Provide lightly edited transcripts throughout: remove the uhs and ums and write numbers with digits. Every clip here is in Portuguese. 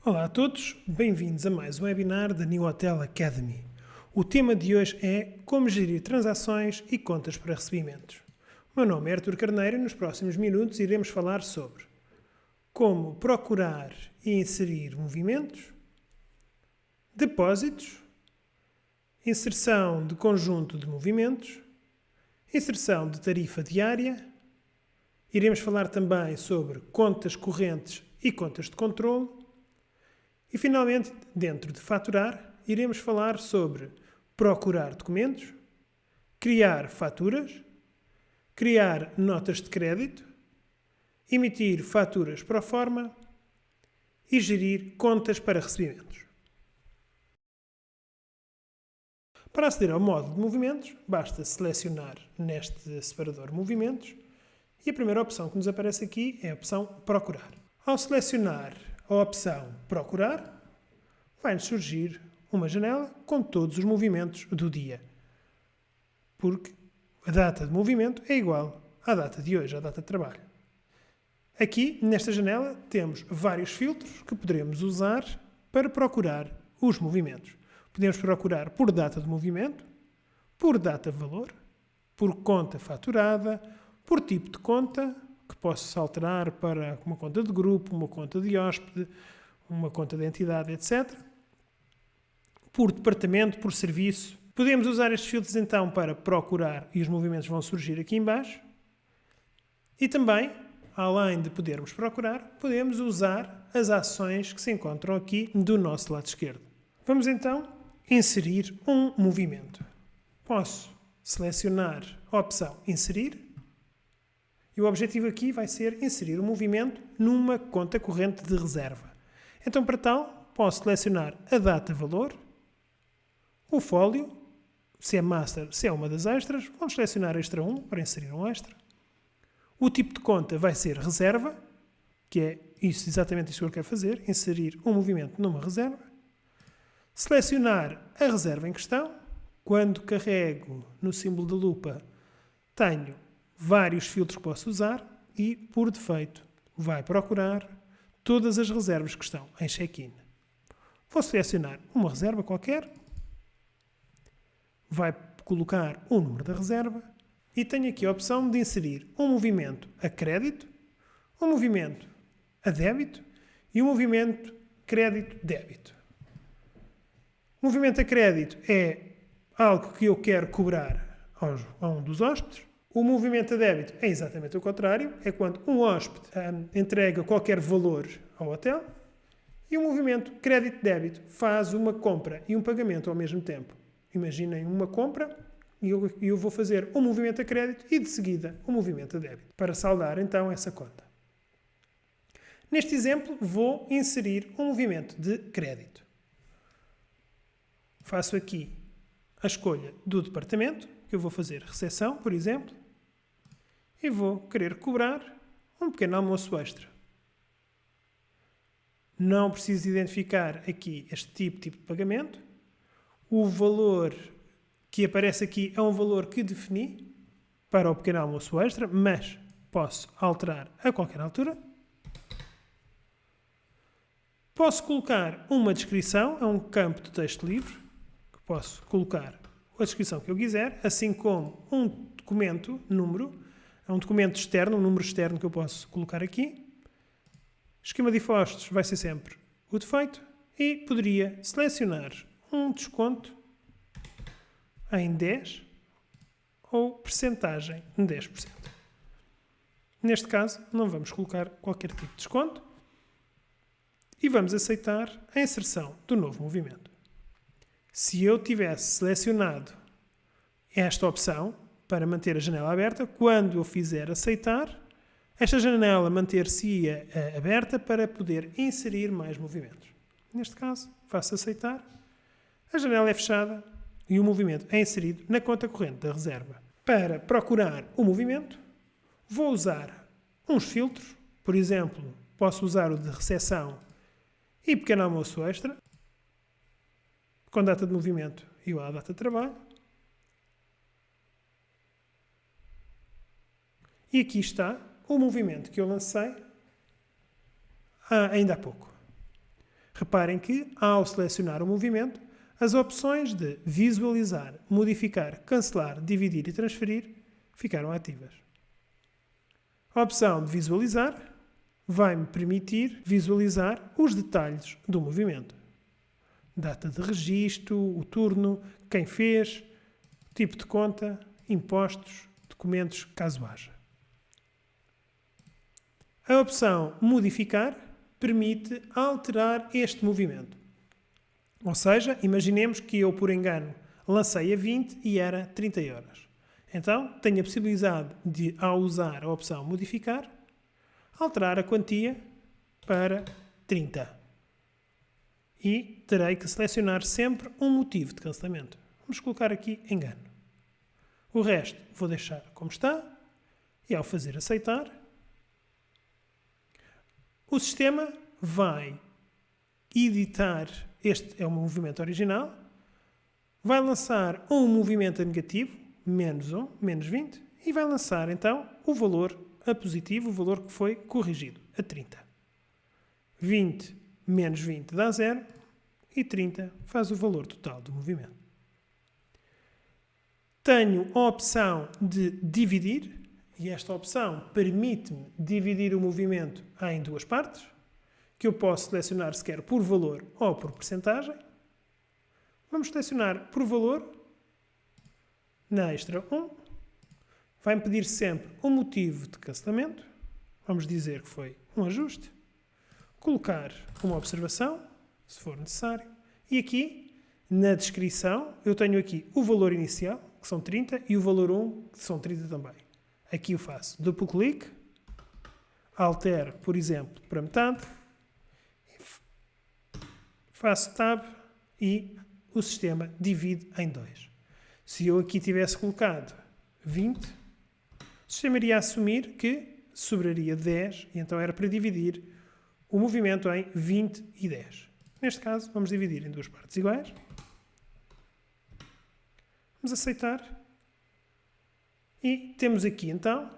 Olá a todos, bem-vindos a mais um webinar da New Hotel Academy. O tema de hoje é como gerir transações e contas para recebimentos. O meu nome é Artur Carneiro e nos próximos minutos iremos falar sobre como procurar e inserir movimentos, depósitos, inserção de conjunto de movimentos, inserção de tarifa diária. Iremos falar também sobre contas correntes e contas de controle. E, finalmente, dentro de faturar, iremos falar sobre procurar documentos, criar faturas, criar notas de crédito, emitir faturas pro forma e gerir contas para recebimentos. Para aceder ao módulo de movimentos, basta selecionar neste separador movimentos e a primeira opção que nos aparece aqui é a opção procurar. Ao selecionar a opção procurar, vai-nos surgir uma janela com todos os movimentos do dia. Porque a data de movimento é igual à data de hoje, à data de trabalho. Aqui, nesta janela, temos vários filtros que poderemos usar para procurar os movimentos. Podemos procurar por data de movimento, por data-valor, por conta faturada, por tipo de conta, que posso alterar para uma conta de grupo, uma conta de hóspede, uma conta de entidade, etc. Por departamento, por serviço. Podemos usar estes filtros então para procurar e os movimentos vão surgir aqui em baixo. E também, além de podermos procurar, podemos usar as ações que se encontram aqui do nosso lado esquerdo. Vamos então inserir um movimento. Posso selecionar a opção inserir. E o objetivo aqui vai ser inserir o movimento numa conta corrente de reserva. Então, para tal, posso selecionar a data-valor, o fólio, se é master, se é uma das extras, vamos selecionar extra 1 para inserir um extra. O tipo de conta vai ser reserva, que é exatamente isso que eu quero fazer, inserir um movimento numa reserva. Selecionar a reserva em questão. Quando carrego no símbolo da lupa, tenho vários filtros que posso usar e, por defeito, vai procurar todas as reservas que estão em check-in. Vou selecionar uma reserva qualquer, vai colocar o número da reserva e tenho aqui a opção de inserir um movimento a crédito, um movimento a débito e um movimento crédito-débito. O movimento a crédito é algo que eu quero cobrar a um dos hóspedes. O movimento a débito é exatamente o contrário, é quando um hóspede entrega qualquer valor ao hotel e o movimento crédito-débito faz uma compra e um pagamento ao mesmo tempo. Imaginem uma compra e eu vou fazer um movimento a crédito e de seguida um movimento a débito para saldar então essa conta. Neste exemplo vou inserir um movimento de crédito. Faço aqui a escolha do departamento, que eu vou fazer recepção, por exemplo, e vou querer cobrar um pequeno almoço extra. Não preciso identificar aqui este tipo de pagamento. O valor que aparece aqui é um valor que defini para o pequeno almoço extra, mas posso alterar a qualquer altura. Posso colocar uma descrição, é um campo de texto livre, que posso colocar a descrição que eu quiser, assim como um documento, número, é um documento externo, um número externo que eu posso colocar aqui. Esquema de impostos vai ser sempre o defeito e poderia selecionar um desconto em 10 ou percentagem de 10%. Neste caso, não vamos colocar qualquer tipo de desconto e vamos aceitar a inserção do novo movimento. Se eu tivesse selecionado esta opção para manter a janela aberta, quando eu fizer aceitar, esta janela manter-se-ia aberta para poder inserir mais movimentos. Neste caso, faço aceitar, a janela é fechada e o movimento é inserido na conta corrente da reserva. Para procurar o movimento, vou usar uns filtros, por exemplo, posso usar o de recepção e pequeno almoço extra, com data de movimento igual à data de trabalho. E aqui está o movimento que eu lancei ainda há pouco. Reparem que, ao selecionar o movimento, as opções de visualizar, modificar, cancelar, dividir e transferir ficaram ativas. A opção de visualizar vai-me permitir visualizar os detalhes do movimento. Data de registro, o turno, quem fez, tipo de conta, impostos, documentos, caso haja. A opção modificar permite alterar este movimento. Ou seja, imaginemos que eu, por engano, lancei a 20 e era 30 euros. Então, tenho a possibilidade de, ao usar a opção modificar, alterar a quantia para 30. E terei que selecionar sempre um motivo de cancelamento. Vamos colocar aqui engano. O resto vou deixar como está e ao fazer aceitar, o sistema vai editar, este é o movimento original, vai lançar um movimento a negativo, menos 1, menos 20, e vai lançar então o valor a positivo, o valor que foi corrigido, a 30. 20 menos 20 dá 0 e 30 faz o valor total do movimento. Tenho a opção de dividir, e esta opção permite-me dividir o movimento em duas partes, que eu posso selecionar se quer por valor ou por percentagem. Vamos selecionar por valor, na extra 1, vai-me pedir sempre um motivo de cancelamento, vamos dizer que foi um ajuste, colocar uma observação, se for necessário, e aqui, na descrição, eu tenho aqui o valor inicial, que são 30, e o valor 1, que são 30 também. Aqui eu faço duplo clique, altero, por exemplo, para metade, faço tab e o sistema divide em 2. Se eu aqui tivesse colocado 20, o sistema iria assumir que sobraria 10 e então era para dividir o movimento em 20 e 10. Neste caso, vamos dividir em duas partes iguais. Vamos aceitar. E temos aqui, então,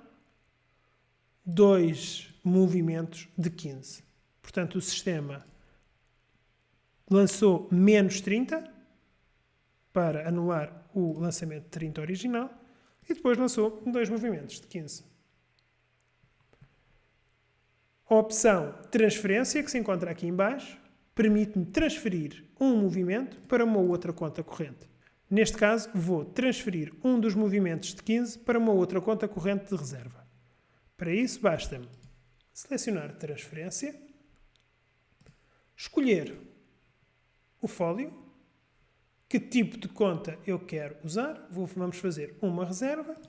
2 movimentos de 15. Portanto, o sistema lançou menos 30 para anular o lançamento de 30 original e depois lançou 2 movimentos de 15. A opção transferência, que se encontra aqui em baixo, permite-me transferir um movimento para uma outra conta corrente. Neste caso, vou transferir um dos movimentos de 15 para uma outra conta corrente de reserva. Para isso, basta-me selecionar transferência, escolher o fólio, que tipo de conta eu quero usar, vamos fazer uma reserva,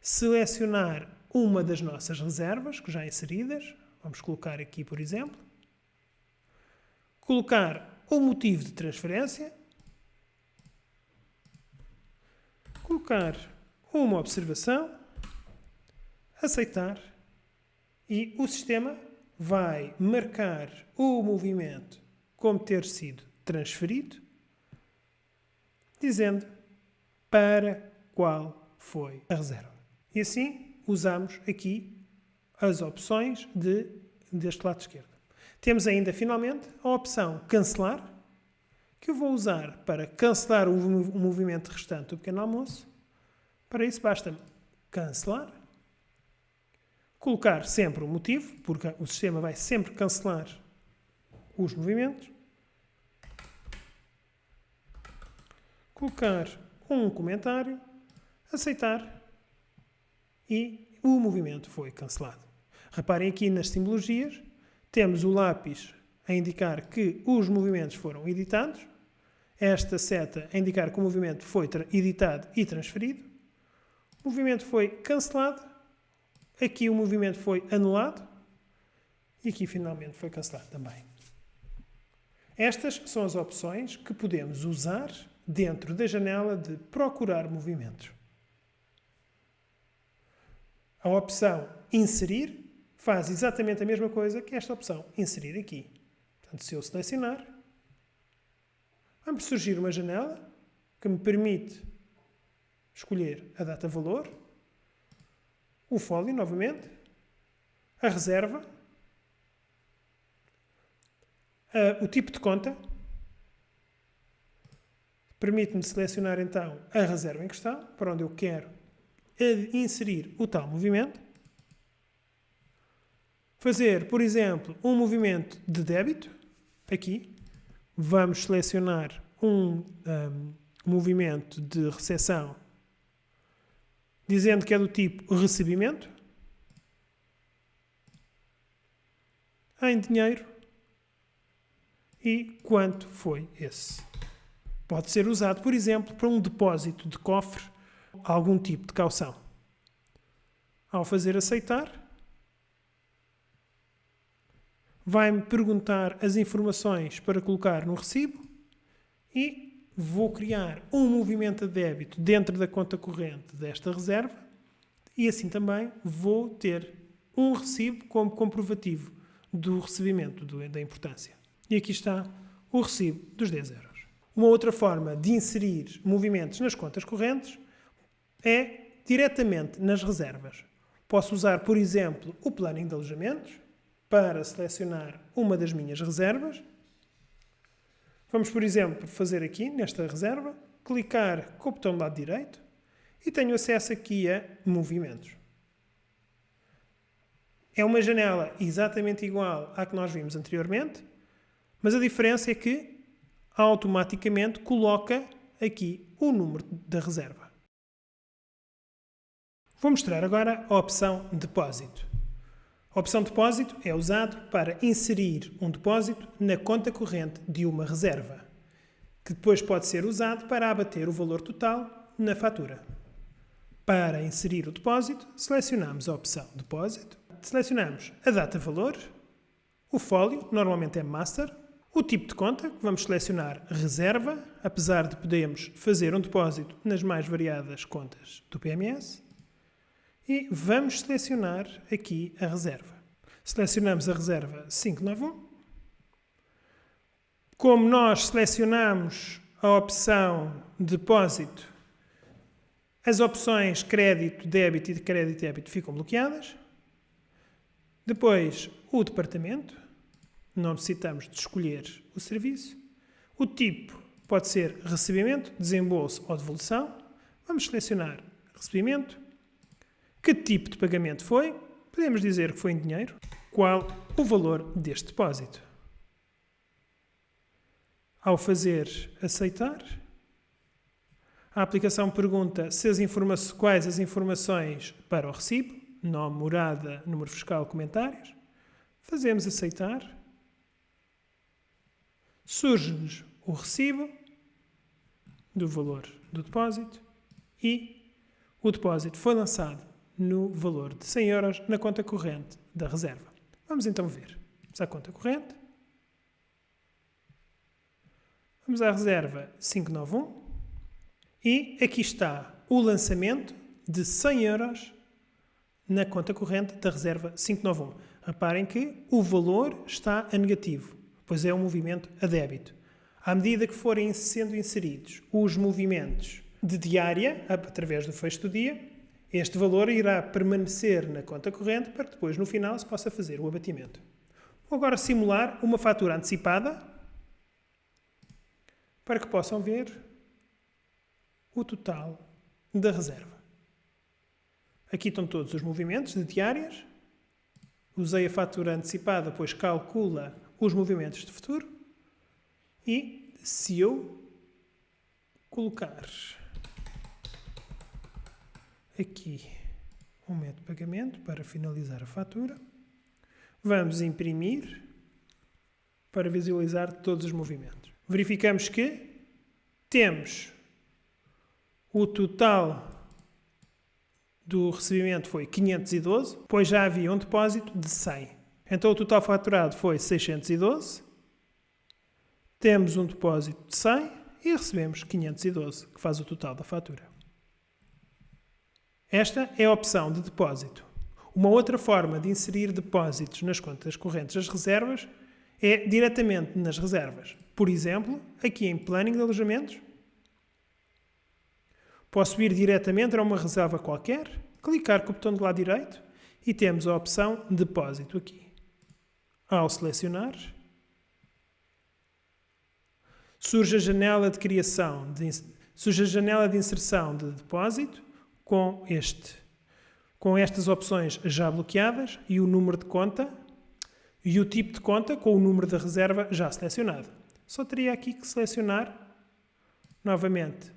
selecionar uma das nossas reservas, que já inseridas, vamos colocar aqui, por exemplo, colocar o motivo de transferência, colocar uma observação, aceitar e o sistema vai marcar o movimento como ter sido transferido, dizendo para qual foi a reserva. E assim usamos aqui as opções deste lado esquerdo. Temos ainda, finalmente, a opção cancelar, que eu vou usar para cancelar o movimento restante do pequeno almoço. Para isso, basta cancelar, colocar sempre o motivo, porque o sistema vai sempre cancelar os movimentos, colocar um comentário, aceitar e o movimento foi cancelado. Reparem aqui nas simbologias, temos o lápis a indicar que os movimentos foram editados, esta seta a indicar que o movimento foi editado e transferido, o movimento foi cancelado, aqui o movimento foi anulado e aqui finalmente foi cancelado também. Estas são as opções que podemos usar dentro da janela de procurar movimentos. A opção inserir faz exatamente a mesma coisa que esta opção inserir aqui. Portanto, se eu selecionar, vai-me surgir uma janela que me permite escolher a data-valor, o fólio, novamente, a reserva, o tipo de conta. Permite-me selecionar então a reserva em questão, para onde eu quero inserir o tal movimento. Fazer, por exemplo, um movimento de débito. Aqui. Vamos selecionar um movimento de recepção, dizendo que é do tipo recebimento, em dinheiro e quanto foi esse. Pode ser usado, por exemplo, para um depósito de cofre, algum tipo de caução. Ao fazer aceitar, vai-me perguntar as informações para colocar no recibo e vou criar um movimento de débito dentro da conta corrente desta reserva e assim também vou ter um recibo como comprovativo do recebimento da importância. E aqui está o recibo dos 10 euros. Uma outra forma de inserir movimentos nas contas correntes é diretamente nas reservas. Posso usar, por exemplo, o planning de alojamentos para selecionar uma das minhas reservas. Vamos, por exemplo, fazer aqui, nesta reserva, clicar com o botão do lado direito e tenho acesso aqui a movimentos. É uma janela exatamente igual à que nós vimos anteriormente, mas a diferença é que automaticamente coloca aqui o número da reserva. Vou mostrar agora a opção depósito. A opção depósito é usado para inserir um depósito na conta corrente de uma reserva, que depois pode ser usado para abater o valor total na fatura. Para inserir o depósito, selecionamos a opção depósito, selecionamos a data-valor, o fólio, normalmente é master, o tipo de conta, vamos selecionar reserva, apesar de podermos fazer um depósito nas mais variadas contas do PMS, e vamos selecionar aqui a reserva. Selecionamos a reserva 591. Como nós selecionamos a opção depósito, as opções crédito, débito e de crédito e débito ficam bloqueadas. Depois, o departamento. Não necessitamos de escolher o serviço. O tipo pode ser recebimento, desembolso ou devolução. Vamos selecionar recebimento. Que tipo de pagamento foi? Podemos dizer que foi em dinheiro. Qual o valor deste depósito? Ao fazer aceitar, a aplicação pergunta quais as informações para o recibo, nome, morada, número fiscal, comentários. Fazemos aceitar. Surge-nos o recibo do valor do depósito e o depósito foi lançado no valor de 100 euros na conta corrente da reserva. Vamos então ver. Vamos à conta corrente. Vamos à reserva 591 e aqui está o lançamento de 100 euros na conta corrente da reserva 591. Reparem que o valor está a negativo, pois é um movimento a débito. À medida que forem sendo inseridos os movimentos de diária, através do fecho do dia, este valor irá permanecer na conta corrente para que depois, no final, se possa fazer o abatimento. Vou agora simular uma fatura antecipada para que possam ver o total da reserva. Aqui estão todos os movimentos de diárias. Usei a fatura antecipada, pois calcula os movimentos de futuro. E se eu colocar aqui um método de pagamento para finalizar a fatura, vamos imprimir para visualizar todos os movimentos. Verificamos que temos o total do recebimento foi 512, pois já havia um depósito de 100. Então o total faturado foi 612. Temos um depósito de 100 e recebemos 512, que faz o total da fatura. Esta é a opção de depósito. Uma outra forma de inserir depósitos nas contas correntes das reservas é diretamente nas reservas. Por exemplo, aqui em Planning de Alojamentos, posso ir diretamente a uma reserva qualquer, clicar com o botão do lado direito e temos a opção Depósito aqui. Ao selecionar, surge a janela de criação, surge a janela de inserção de depósito com estas opções já bloqueadas e o número de conta e o tipo de conta com o número da reserva já selecionado. Só teria aqui que selecionar novamente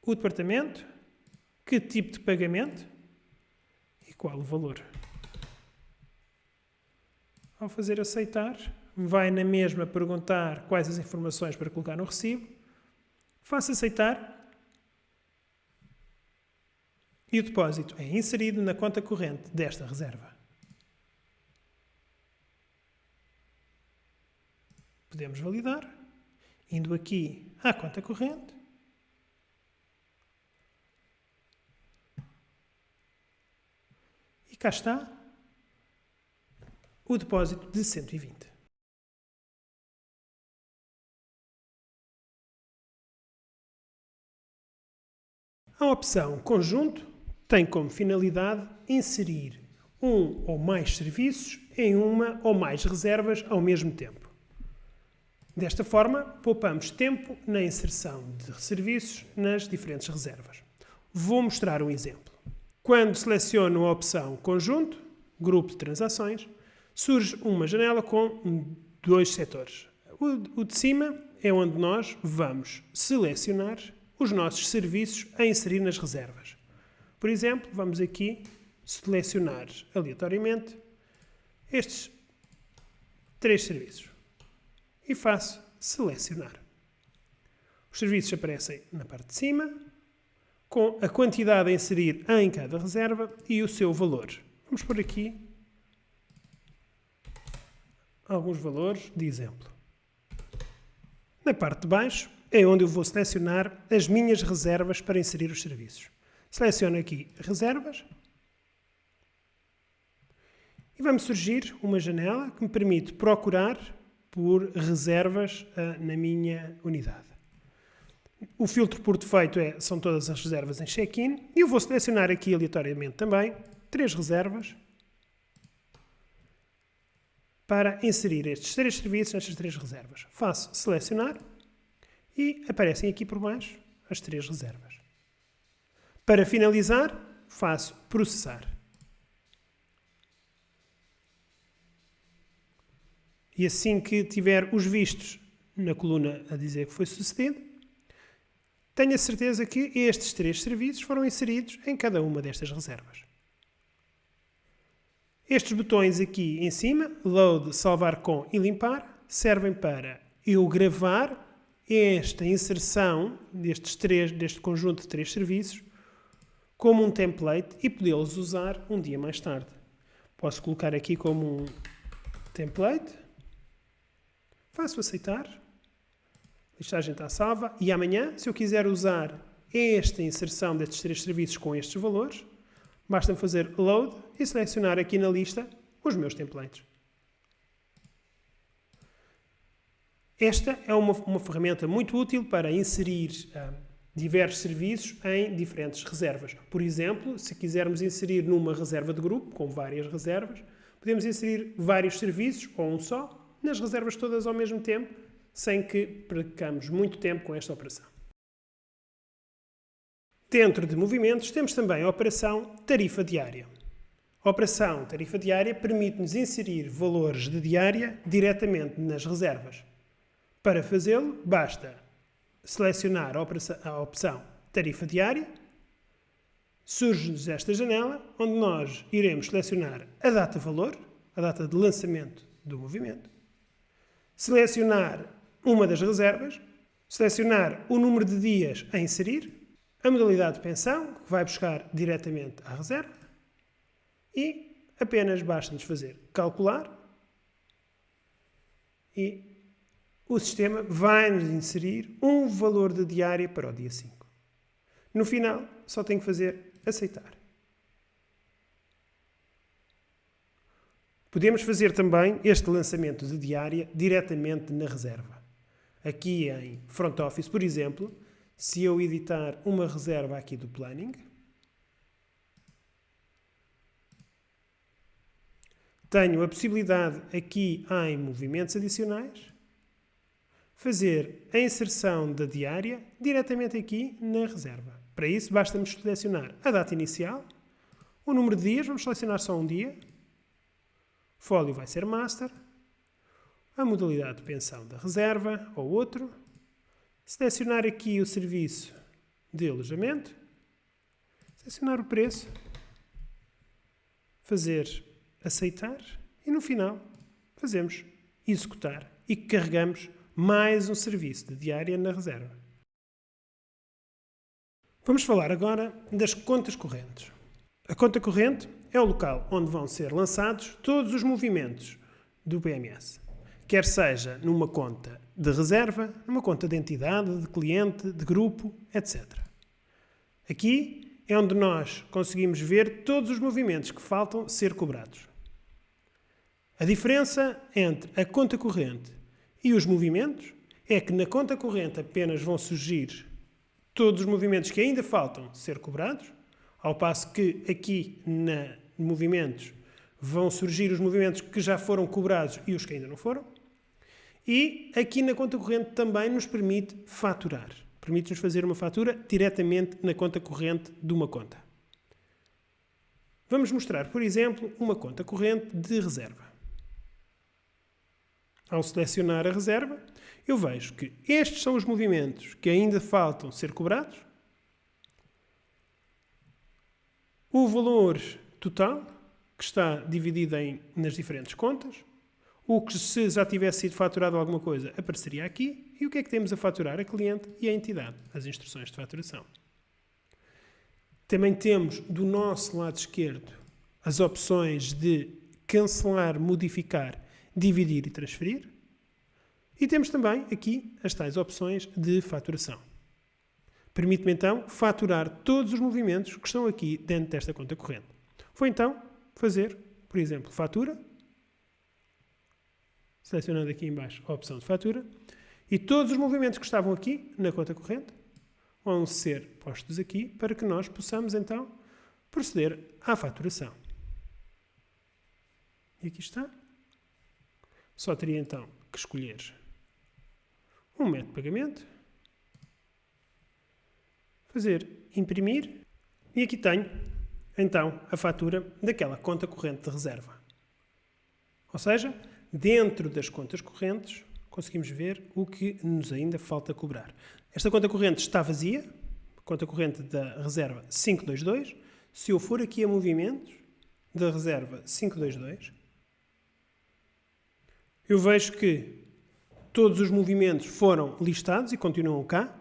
o departamento, que tipo de pagamento e qual o valor. Ao fazer aceitar, vai na mesma perguntar quais as informações para colocar no recibo. Faço aceitar e o depósito é inserido na conta corrente desta reserva. Podemos validar, indo aqui à conta corrente. E cá está o depósito de 120. A opção Conjunto tem como finalidade inserir um ou mais serviços em uma ou mais reservas ao mesmo tempo. Desta forma, poupamos tempo na inserção de serviços nas diferentes reservas. Vou mostrar um exemplo. Quando seleciono a opção Conjunto, Grupo de Transações, surge uma janela com dois setores. O de cima é onde nós vamos selecionar os nossos serviços a inserir nas reservas. Por exemplo, vamos aqui selecionar aleatoriamente estes 3 serviços e faço selecionar. Os serviços aparecem na parte de cima, com a quantidade a inserir em cada reserva e o seu valor. Vamos pôr aqui alguns valores de exemplo. Na parte de baixo é onde eu vou selecionar as minhas reservas para inserir os serviços. Seleciono aqui Reservas e vai-me surgir uma janela que me permite procurar por reservas na minha unidade. O filtro por defeito são todas as reservas em check-in e eu vou selecionar aqui aleatoriamente também 3 reservas para inserir estes 3 serviços nestas 3 reservas. Faço selecionar e aparecem aqui por baixo as 3 reservas. Para finalizar, faço processar. E assim que tiver os vistos na coluna a dizer que foi sucedido, tenho a certeza que estes 3 serviços foram inseridos em cada uma destas reservas. Estes botões aqui em cima, Load, Salvar com e Limpar, servem para eu gravar esta inserção deste conjunto de 3 serviços como um template e podê-los usar um dia mais tarde. Posso colocar aqui como um template, faço aceitar, a listagem está salva e amanhã, se eu quiser usar esta inserção destes 3 serviços com estes valores, basta-me fazer load e selecionar aqui na lista os meus templates. Esta é uma ferramenta muito útil para inserir diversos serviços em diferentes reservas. Por exemplo, se quisermos inserir numa reserva de grupo, com várias reservas, podemos inserir vários serviços, ou um só, nas reservas todas ao mesmo tempo, sem que percamos muito tempo com esta operação. Dentro de movimentos, temos também a operação tarifa diária. A operação tarifa diária permite-nos inserir valores de diária diretamente nas reservas. Para fazê-lo, basta selecionar a opção tarifa diária, surge-nos esta janela, onde nós iremos selecionar a data-valor, a data de lançamento do movimento, selecionar uma das reservas, selecionar o número de dias a inserir, a modalidade de pensão, que vai buscar diretamente à reserva, e apenas basta-nos fazer calcular e o sistema vai-nos inserir um valor de diária para o dia 5. No final, só tenho que fazer aceitar. Podemos fazer também este lançamento de diária diretamente na reserva. Aqui em Front Office, por exemplo, se eu editar uma reserva aqui do Planning, tenho a possibilidade aqui em movimentos adicionais, fazer a inserção da diária diretamente aqui na reserva. Para isso, basta-nos selecionar a data inicial, o número de dias, vamos selecionar só um dia, fólio vai ser master, a modalidade de pensão da reserva ou outro, selecionar aqui o serviço de alojamento, selecionar o preço, fazer aceitar e no final fazemos executar e carregamos mais um serviço de diária na reserva. Vamos falar agora das contas correntes. A conta corrente é o local onde vão ser lançados todos os movimentos do PMS. Quer seja numa conta de reserva, numa conta de entidade, de cliente, de grupo, etc. Aqui é onde nós conseguimos ver todos os movimentos que faltam ser cobrados. A diferença entre a conta corrente e os movimentos é que na conta corrente apenas vão surgir todos os movimentos que ainda faltam ser cobrados, ao passo que aqui na movimentos vão surgir os movimentos que já foram cobrados e os que ainda não foram. E aqui na conta corrente também nos permite faturar. Permite-nos fazer uma fatura diretamente na conta corrente de uma conta. Vamos mostrar, por exemplo, uma conta corrente de reserva. Ao selecionar a reserva, eu vejo que estes são os movimentos que ainda faltam ser cobrados. O valor total, que está dividido nas diferentes contas. O que, se já tivesse sido faturado alguma coisa, apareceria aqui. E o que é que temos a faturar? A cliente e a entidade, as instruções de faturação. Também temos, do nosso lado esquerdo, as opções de cancelar, modificar, dividir e transferir. E temos também aqui as tais opções de faturação. Permite-me então faturar todos os movimentos que estão aqui dentro desta conta corrente. Vou então fazer, por exemplo, fatura. Selecionando aqui em baixo a opção de fatura. E todos os movimentos que estavam aqui na conta corrente vão ser postos aqui para que nós possamos então proceder à faturação. E aqui está. Só teria então que escolher um método de pagamento, fazer imprimir e aqui tenho então a fatura daquela conta corrente de reserva. Ou seja, dentro das contas correntes conseguimos ver o que nos ainda falta cobrar. Esta conta corrente está vazia, conta corrente da reserva 522. Se eu for aqui a movimentos da reserva 522, eu vejo que todos os movimentos foram listados e continuam cá,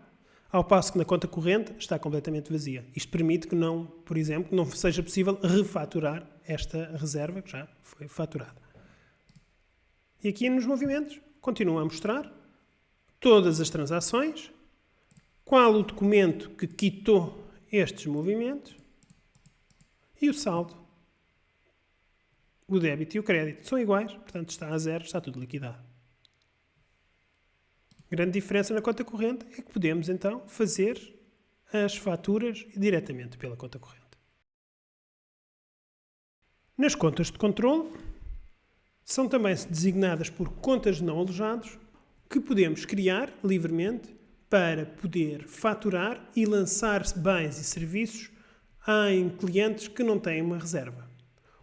ao passo que na conta corrente está completamente vazia. Isto permite que não, por exemplo, não seja possível refaturar esta reserva que já foi faturada. E aqui nos movimentos continua a mostrar todas as transações, qual o documento que quitou estes movimentos e o saldo. O débito e o crédito são iguais, portanto está a zero, está tudo liquidado. A grande diferença na conta corrente é que podemos então fazer as faturas diretamente pela conta corrente. Nas contas de controle, são também designadas por contas não alojados, que podemos criar livremente para poder faturar e lançar bens e serviços em clientes que não têm uma reserva.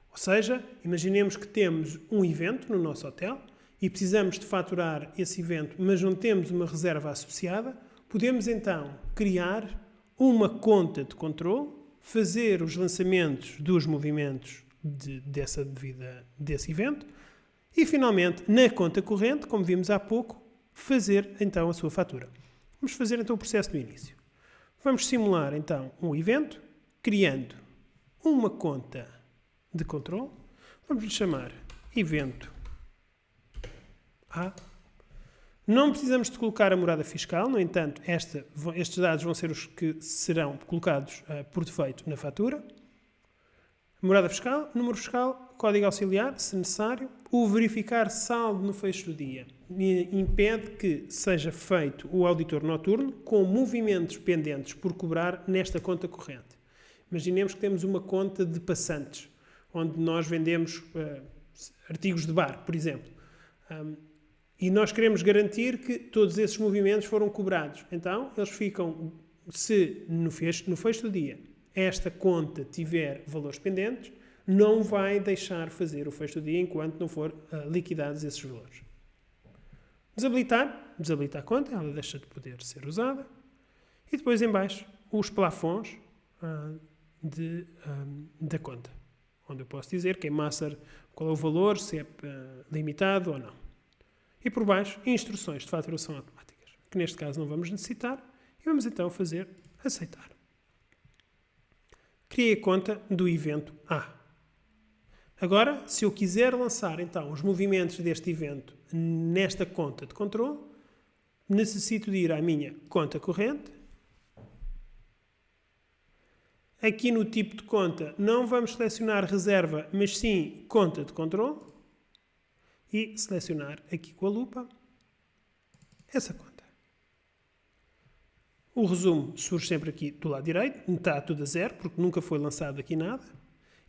Ou seja, imaginemos que temos um evento no nosso hotel e precisamos de faturar esse evento, mas não temos uma reserva associada, podemos então criar uma conta de controle, fazer os lançamentos dos movimentos desse evento e, finalmente, na conta corrente, como vimos há pouco, fazer então a sua fatura. Vamos fazer então o processo do início. Vamos simular então um evento, criando uma conta de controle. Vamos lhe chamar evento A. Não precisamos de colocar a morada fiscal, no entanto, estes dados vão ser os que serão colocados por defeito na fatura. Morada fiscal, número fiscal, código auxiliar, se necessário. O verificar saldo no fecho do dia impede que seja feito o auditor noturno com movimentos pendentes por cobrar nesta conta corrente. Imaginemos que temos uma conta de passantes, onde nós vendemos artigos de bar, por exemplo. E nós queremos garantir que todos esses movimentos foram cobrados. Então, eles ficam, se no fecho do dia esta conta tiver valores pendentes, não vai deixar fazer o fecho do dia enquanto não for liquidados esses valores. Desabilita a conta, ela deixa de poder ser usada. E depois em baixo, os plafons da conta, onde eu posso dizer que em master qual é o valor, se é limitado ou não. E por baixo, instruções de faturação automáticas, que neste caso não vamos necessitar, e vamos então fazer aceitar. Criei a conta do evento A. Agora, se eu quiser lançar então os movimentos deste evento nesta conta de controle, necessito de ir à minha conta corrente. Aqui no tipo de conta não vamos selecionar reserva, mas sim conta de controle. E selecionar aqui com a lupa essa conta. O resumo surge sempre aqui do lado direito, está tudo a zero, porque nunca foi lançado aqui nada.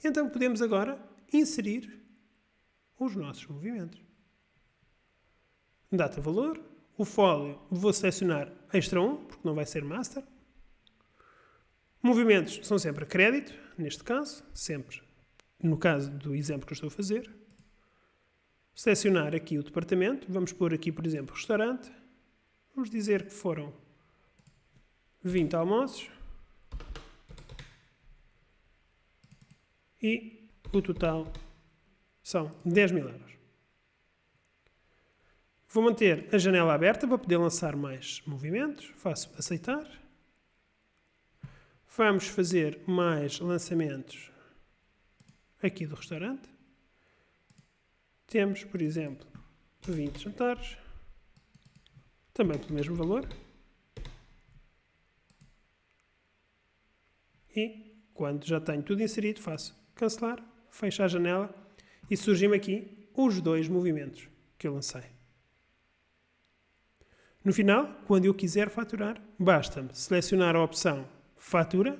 Então podemos agora inserir os nossos movimentos. Data valor, o folio vou selecionar extra 1, porque não vai ser master. Movimentos são sempre a crédito, neste caso, sempre no caso do exemplo que eu estou a fazer. Selecionar aqui o departamento, vamos pôr aqui, por exemplo, restaurante. Vamos dizer que foram 20 almoços. E o total são 10.000 euros. Vou manter a janela aberta para poder lançar mais movimentos. Faço aceitar. Vamos fazer mais lançamentos aqui do restaurante. Temos, por exemplo, 20 jantares, também pelo mesmo valor. E, quando já tenho tudo inserido, faço cancelar, fecho a janela e surgem-me aqui os dois movimentos que eu lancei. No final, quando eu quiser faturar, basta-me selecionar a opção Fatura.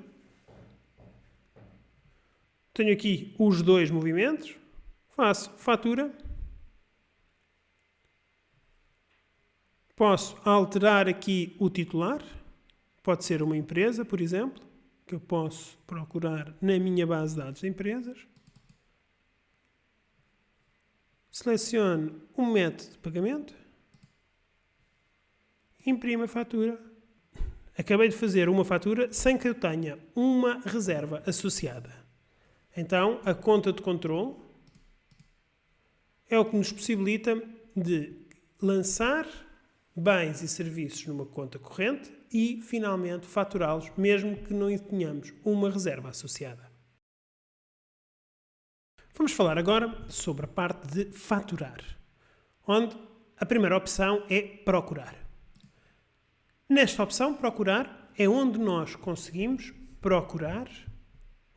Tenho aqui os dois movimentos. Faço fatura. Posso alterar aqui o titular. Pode ser uma empresa, por exemplo, que eu posso procurar na minha base de dados de empresas. Seleciono o método de pagamento. Imprimo a fatura. Acabei de fazer uma fatura sem que eu tenha uma reserva associada. Então, a conta de controle é o que nos possibilita de lançar bens e serviços numa conta corrente e, finalmente, faturá-los, mesmo que não tenhamos uma reserva associada. Vamos falar agora sobre a parte de faturar, onde a primeira opção é procurar. Nesta opção, procurar, é onde nós conseguimos procurar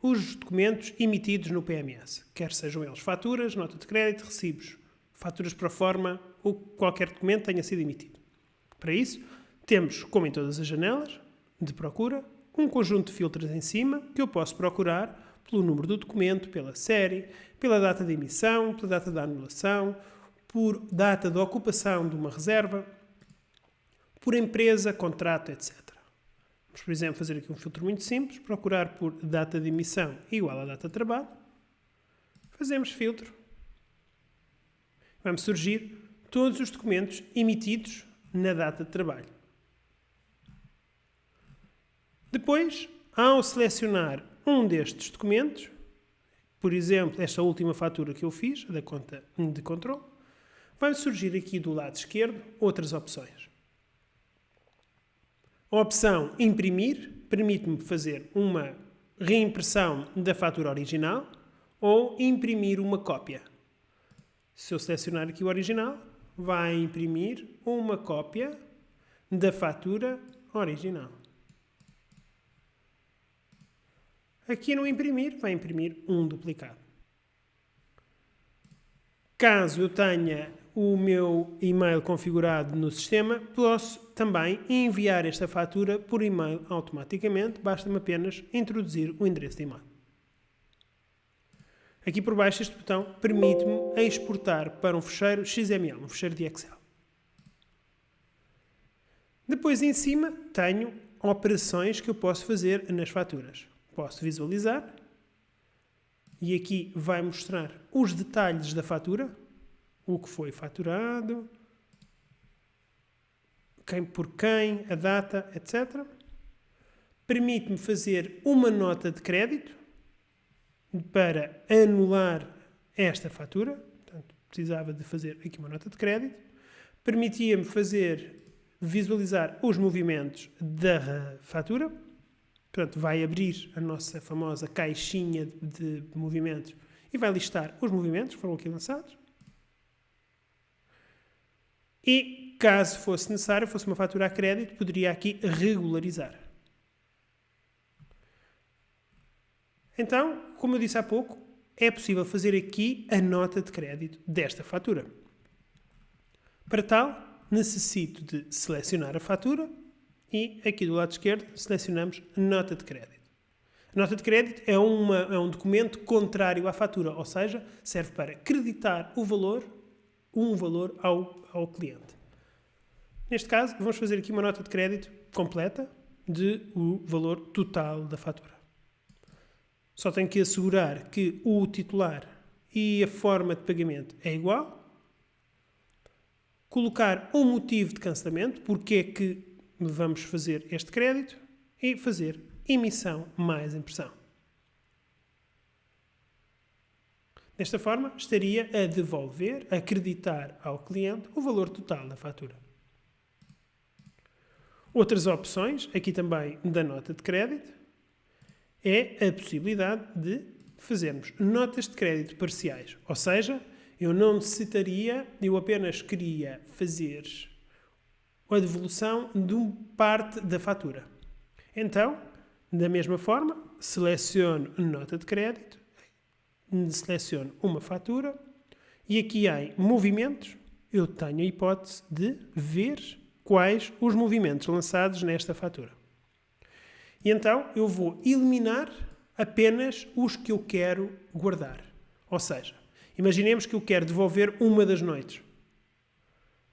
os documentos emitidos no PMS, quer sejam eles faturas, nota de crédito, recibos, faturas pro forma ou qualquer documento tenha sido emitido. Para isso, temos, como em todas as janelas de procura, um conjunto de filtros em cima que eu posso procurar pelo número do documento, pela série, pela data de emissão, pela data da anulação, por data de ocupação de uma reserva, por empresa, contrato, etc. Vamos, por exemplo, fazer aqui um filtro muito simples, procurar por data de emissão igual à data de trabalho. Fazemos filtro. Vamos surgir todos os documentos emitidos na data de trabalho. Depois, ao selecionar um destes documentos, por exemplo, esta última fatura que eu fiz, da conta de controle, vai surgir aqui do lado esquerdo outras opções. A opção imprimir permite-me fazer uma reimpressão da fatura original ou imprimir uma cópia. Se eu selecionar aqui o original, vai imprimir uma cópia da fatura original. Aqui no imprimir, vai imprimir um duplicado. Caso eu tenha o meu e-mail configurado no sistema, posso também enviar esta fatura por e-mail automaticamente, basta-me apenas introduzir o endereço de e-mail. Aqui por baixo este botão permite-me exportar para um ficheiro XML, um ficheiro de Excel. Depois em cima tenho operações que eu posso fazer nas faturas. Posso visualizar e aqui vai mostrar os detalhes da fatura, o que foi faturado, quem por quem, a data, etc. Permite-me fazer uma nota de crédito para anular esta fatura. Portanto, precisava de fazer aqui uma nota de crédito. Permitia-me visualizar os movimentos da fatura. Portanto, vai abrir a nossa famosa caixinha de movimentos e vai listar os movimentos que foram aqui lançados. E, caso fosse necessário, fosse uma fatura a crédito, poderia aqui regularizar. Então, como eu disse há pouco, é possível fazer aqui a nota de crédito desta fatura. Para tal, necessito de selecionar a fatura e aqui do lado esquerdo selecionamos nota de crédito. A nota de crédito é um documento contrário à fatura, ou seja, serve para creditar um valor ao cliente. Neste caso, vamos fazer aqui uma nota de crédito completa do valor total da fatura. Só tenho que assegurar que o titular e a forma de pagamento é igual. Colocar um motivo de cancelamento, porque é que vamos fazer este crédito, e fazer emissão mais impressão. Desta forma, estaria a devolver, a creditar ao cliente o valor total da fatura. Outras opções, aqui também da nota de crédito, é a possibilidade de fazermos notas de crédito parciais. Ou seja, eu apenas queria fazer a devolução de uma parte da fatura. Então, da mesma forma, seleciono nota de crédito, seleciono uma fatura e aqui em movimentos eu tenho a hipótese de ver quais os movimentos lançados nesta fatura. E então eu vou eliminar apenas os que eu quero guardar. Ou seja, imaginemos que eu quero devolver uma das noites.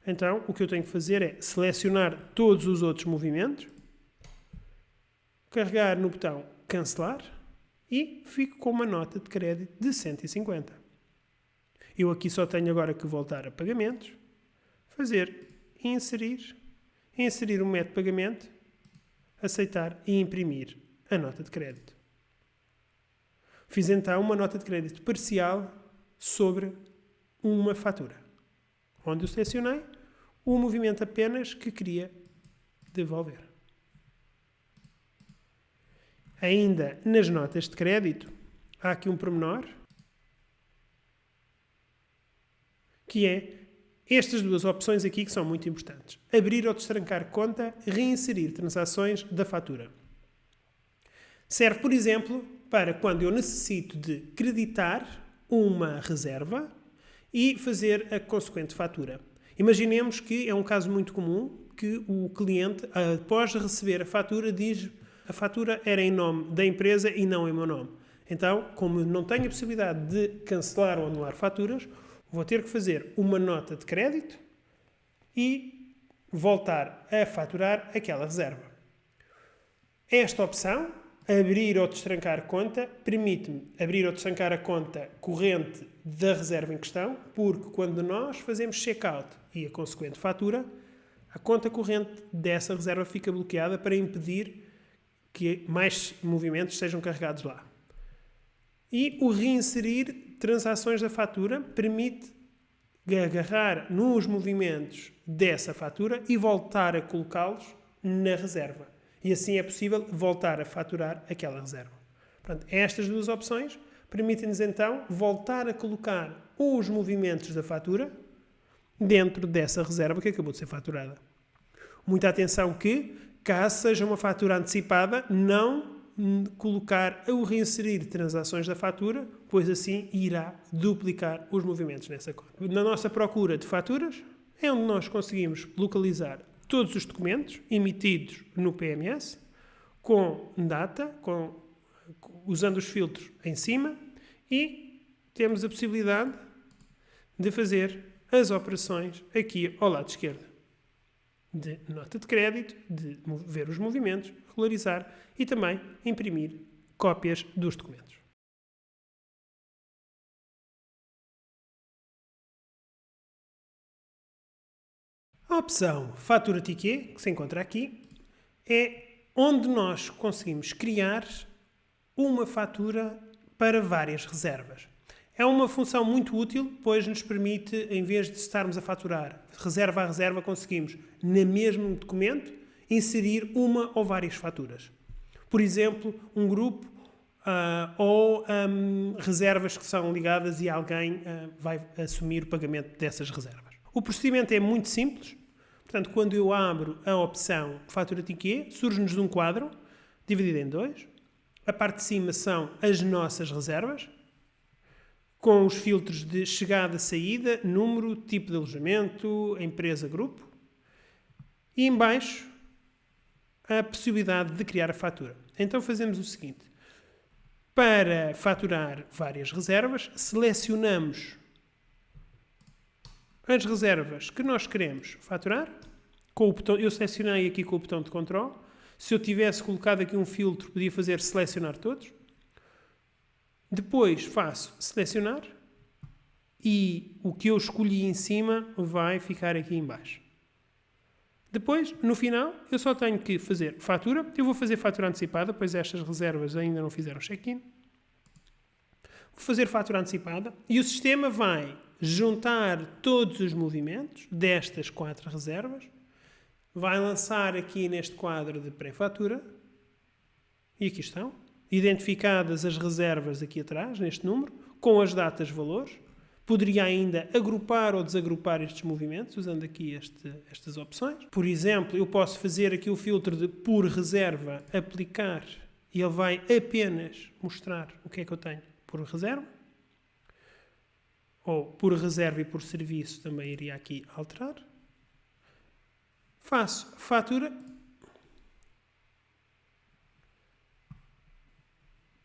Então o que eu tenho que fazer é selecionar todos os outros movimentos, carregar no botão cancelar e fico com uma nota de crédito de 150. Eu aqui só tenho agora que voltar a pagamentos, inserir o método de pagamento, aceitar e imprimir a nota de crédito. Fiz então uma nota de crédito parcial sobre uma fatura, onde eu selecionei o movimento apenas que queria devolver. Ainda nas notas de crédito, há aqui um pormenor, que é estas duas opções aqui que são muito importantes. Abrir ou destrancar conta, reinserir transações da fatura. Serve, por exemplo, para quando eu necessito de creditar uma reserva e fazer a consequente fatura. Imaginemos que é um caso muito comum que o cliente, após receber a fatura, diz a fatura era em nome da empresa e não em meu nome. Então, como não tenho a possibilidade de cancelar ou anular faturas, vou ter que fazer uma nota de crédito e voltar a faturar aquela reserva. Esta opção, abrir ou destrancar conta, permite-me abrir ou destrancar a conta corrente da reserva em questão, porque quando nós fazemos check-out e a consequente fatura, a conta corrente dessa reserva fica bloqueada para impedir que mais movimentos sejam carregados lá. E o reinserir transações da fatura permite agarrar nos movimentos dessa fatura e voltar a colocá-los na reserva. E assim é possível voltar a faturar aquela reserva. Portanto, estas duas opções permitem-nos então voltar a colocar os movimentos da fatura dentro dessa reserva que acabou de ser faturada. Muita atenção que, caso seja uma fatura antecipada, não colocar ou reinserir transações da fatura, pois assim irá duplicar os movimentos nessa conta. Na nossa procura de faturas, é onde nós conseguimos localizar todos os documentos emitidos no PMS, com data, usando os filtros em cima, e temos a possibilidade de fazer as operações aqui ao lado esquerdo. de nota de crédito, de ver os movimentos, regularizar e também imprimir cópias dos documentos. A opção Fatura Ticket, que se encontra aqui, é onde nós conseguimos criar uma fatura para várias reservas. É uma função muito útil, pois nos permite, em vez de estarmos a faturar reserva a reserva, conseguimos, no mesmo documento, inserir uma ou várias faturas. Por exemplo, um grupo ou reservas que são ligadas e alguém vai assumir o pagamento dessas reservas. O procedimento é muito simples. Portanto, quando eu abro a opção Fatura Ticket, surge-nos um quadro dividido em dois. A parte de cima são as nossas reservas, com os filtros de chegada, saída, número, tipo de alojamento, empresa, grupo. E em baixo, a possibilidade de criar a fatura. Então fazemos o seguinte. Para faturar várias reservas, selecionamos as reservas que nós queremos faturar. Com o botão, eu selecionei aqui com o botão de controle. Se eu tivesse colocado aqui um filtro, podia fazer selecionar todos. Depois faço selecionar e o que eu escolhi em cima vai ficar aqui em baixo. Depois, no final, eu só tenho que fazer fatura. Eu vou fazer fatura antecipada, pois estas reservas ainda não fizeram check-in. Vou fazer fatura antecipada e o sistema vai juntar todos os movimentos destas 4 reservas, vai lançar aqui neste quadro de pré-fatura, e aqui estão, identificadas as reservas aqui atrás, neste número, com as datas, valores. Poderia ainda agrupar ou desagrupar estes movimentos, usando aqui estas opções. Por exemplo, eu posso fazer aqui o filtro de por reserva, aplicar, e ele vai apenas mostrar o que é que eu tenho por reserva. Ou por reserva e por serviço também iria aqui alterar. Faço fatura.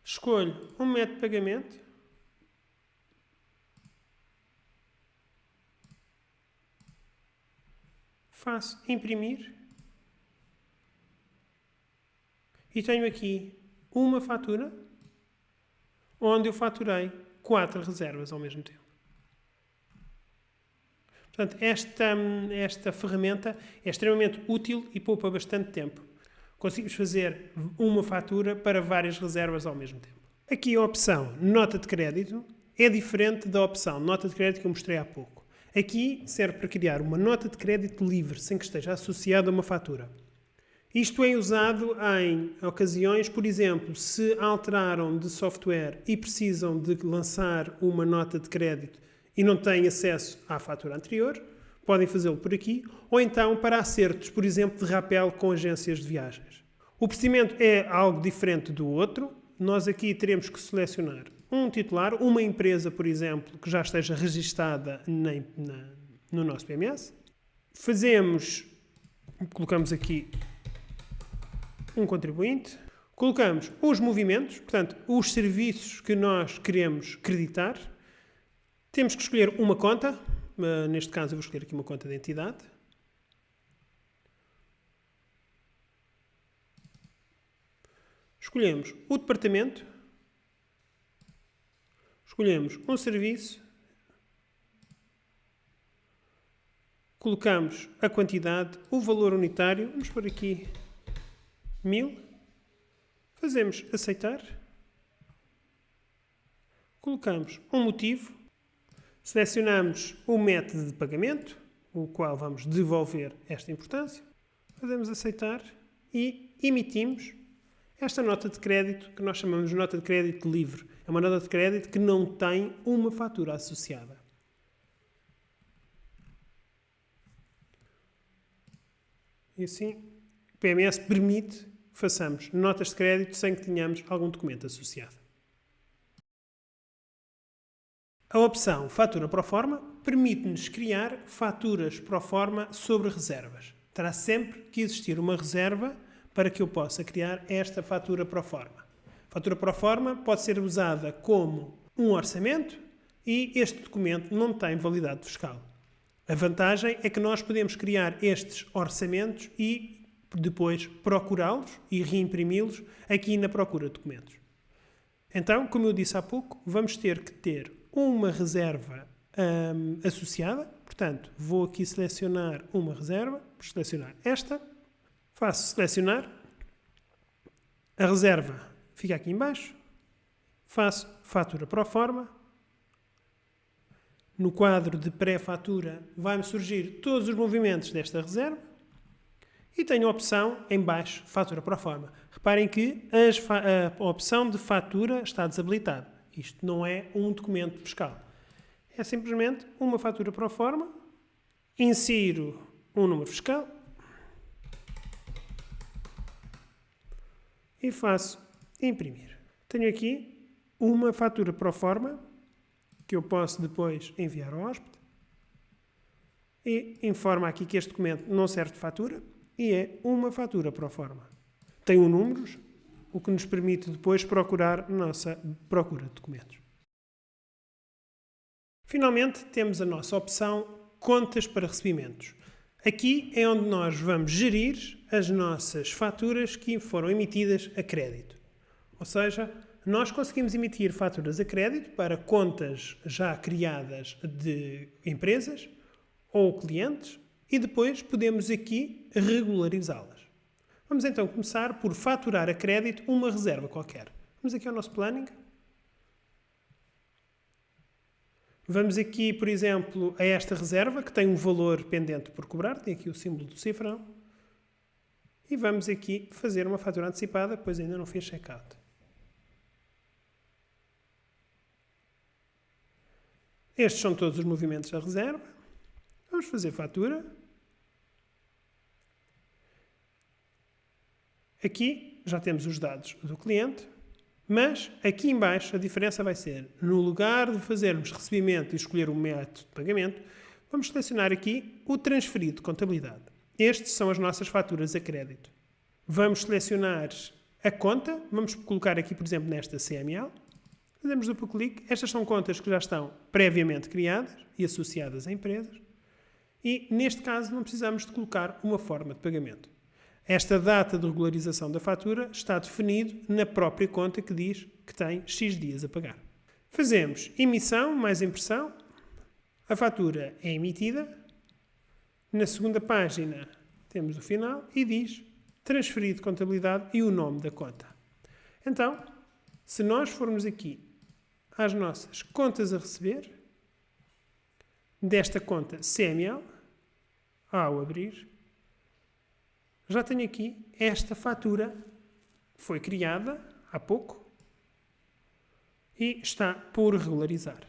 Escolho um método de pagamento. Faço imprimir. E tenho aqui uma fatura onde eu faturei 4 reservas ao mesmo tempo. Portanto, esta ferramenta é extremamente útil e poupa bastante tempo. Conseguimos fazer uma fatura para várias reservas ao mesmo tempo. Aqui a opção nota de crédito é diferente da opção nota de crédito que eu mostrei há pouco. Aqui serve para criar uma nota de crédito livre, sem que esteja associada a uma fatura. Isto é usado em ocasiões, por exemplo, se alteraram de software e precisam de lançar uma nota de crédito e não têm acesso à fatura anterior, podem fazê-lo por aqui, ou então para acertos, por exemplo, de rapel com agências de viagens. O procedimento é algo diferente do outro. Nós aqui teremos que selecionar um titular, uma empresa, por exemplo, que já esteja registada no nosso PMS. Colocamos aqui um contribuinte, colocamos os movimentos, portanto, os serviços que nós queremos creditar. Temos que escolher uma conta, neste caso eu vou escolher aqui uma conta de entidade. Escolhemos o departamento, escolhemos um serviço, colocamos a quantidade, o valor unitário, vamos pôr aqui 1000, fazemos aceitar, colocamos um motivo, selecionamos o método de pagamento, o qual vamos devolver esta importância, fazemos aceitar e emitimos esta nota de crédito, que nós chamamos de nota de crédito livre. É uma nota de crédito que não tem uma fatura associada. E assim, o PMS permite que façamos notas de crédito sem que tenhamos algum documento associado. A opção Fatura Proforma permite-nos criar faturas Proforma sobre reservas. Terá sempre que existir uma reserva para que eu possa criar esta fatura Proforma. Fatura Proforma pode ser usada como um orçamento e este documento não tem validade fiscal. A vantagem é que nós podemos criar estes orçamentos e depois procurá-los e reimprimi-los aqui na procura de documentos. Então, como eu disse há pouco, vamos ter que ter uma reserva associada. Portanto, vou aqui selecionar uma reserva, vou selecionar esta, faço selecionar, a reserva fica aqui em baixo, faço fatura pro forma. No quadro de pré-fatura vai-me surgir todos os movimentos desta reserva e tenho a opção em baixo, fatura pro forma. Reparem que a opção de fatura está desabilitada. Isto não é um documento fiscal. É simplesmente uma fatura pro forma, insiro um número fiscal e faço imprimir. Tenho aqui uma fatura pro forma que eu posso depois enviar ao hóspede e informa aqui que este documento não serve de fatura e é uma fatura pro forma. Tem números, o que nos permite depois procurar nossa procura de documentos. Finalmente, temos a nossa opção Contas para recebimentos. Aqui é onde nós vamos gerir as nossas faturas que foram emitidas a crédito. Ou seja, nós conseguimos emitir faturas a crédito para contas já criadas de empresas ou clientes e depois podemos aqui regularizá-las. Vamos então começar por faturar a crédito uma reserva qualquer. Vamos aqui ao nosso planning. Vamos aqui, por exemplo, a esta reserva que tem um valor pendente por cobrar. Tem aqui o símbolo do cifrão. E vamos aqui fazer uma fatura antecipada, pois ainda não fez checkout. Estes são todos os movimentos da reserva. Vamos fazer fatura. Aqui já temos os dados do cliente, mas aqui em baixo a diferença vai ser, no lugar de fazermos recebimento e escolher o método de pagamento, vamos selecionar aqui o transferido de contabilidade. Estes são as nossas faturas a crédito. Vamos selecionar a conta, vamos colocar aqui, por exemplo, nesta CML. Fazemos duplo clique. Estas são contas que já estão previamente criadas e associadas a empresas. E, neste caso, não precisamos de colocar uma forma de pagamento. Esta data de regularização da fatura está definido na própria conta que diz que tem X dias a pagar. Fazemos emissão mais impressão. A fatura é emitida. Na segunda página temos o final e diz transferido de contabilidade e o nome da conta. Então, se nós formos aqui às nossas contas a receber, desta conta CML, ao abrir, já tenho aqui esta fatura que foi criada há pouco e está por regularizar.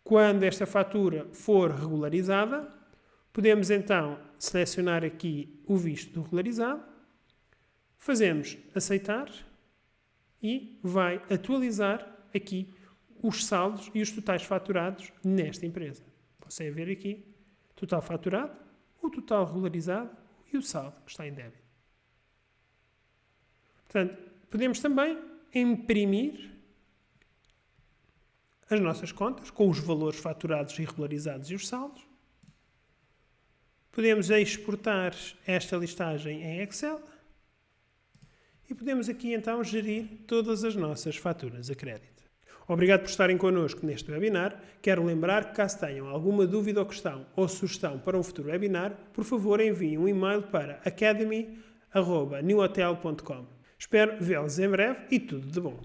Quando esta fatura for regularizada, podemos então selecionar aqui o visto do regularizado, fazemos aceitar e vai atualizar aqui os saldos e os totais faturados nesta empresa. Consegue ver aqui total faturado, o total regularizado e o saldo que está em débito. Portanto, podemos também imprimir as nossas contas com os valores faturados e regularizados e os saldos. Podemos exportar esta listagem em Excel e podemos aqui então gerir todas as nossas faturas a crédito. Obrigado por estarem connosco neste webinar. Quero lembrar que, caso tenham alguma dúvida ou questão ou sugestão para um futuro webinar, por favor enviem um e-mail para academy@newhotel.com. Espero vê-los em breve e tudo de bom.